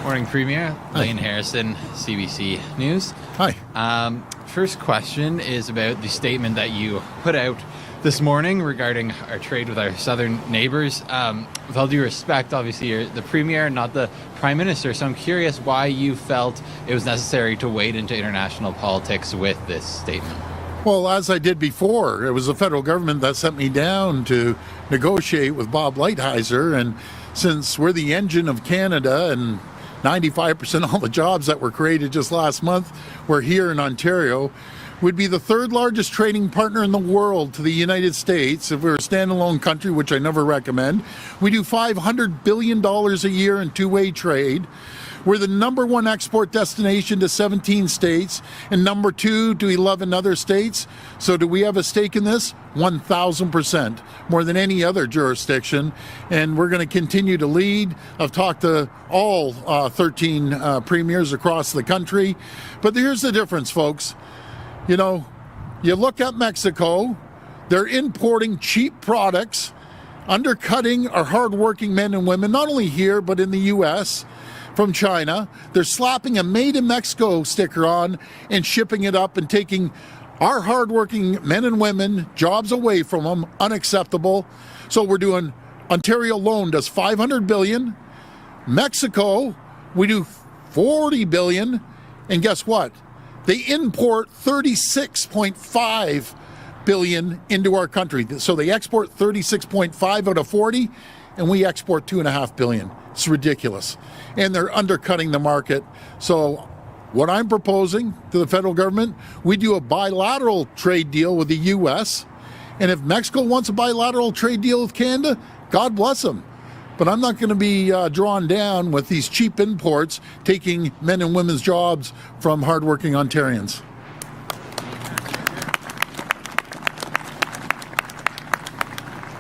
Morning, Premier. Lane Harrison, CBC News. Hi. First question is about the statement that you put out this morning regarding our trade with our southern neighbours. With all due respect, obviously you're the Premier, not the Prime Minister, so I'm curious why you felt it was necessary to wade into international politics with this statement. Well, as I did before, it was the federal government that sent me down to negotiate with Bob Lighthizer, and since we're the engine of Canada and 95% of all the jobs that were created just last month were here in Ontario, we'd be the third largest trading partner in the world to the United States if we were a standalone country, which I never recommend. We do $500 billion a year in two-way trade. We're the number one export destination to 17 states and number two to 11 other states. So do we have a stake in this? 1,000%, more than any other jurisdiction. And we're going to continue to lead. I've talked to all 13 premiers across the country. But here's the difference, folks. You know, you look at Mexico, they're importing cheap products, undercutting our hardworking men and women, not only here, but in the U.S., from China. They're slapping a Made in Mexico sticker on and shipping it up and taking our hardworking men and women jobs away from them. Unacceptable. So we're doing, Ontario alone does $500 billion. Mexico, we do $40 billion. And guess what? They import $36.5 billion into our country. So they export 36.5 out of 40, and we export $2.5 billion. It's ridiculous. And they're undercutting the market. So what I'm proposing to the federal government, we do a bilateral trade deal with the U.S. And if Mexico wants a bilateral trade deal with Canada, God bless them. But I'm not going to be drawn down with these cheap imports taking men and women's jobs from hardworking Ontarians.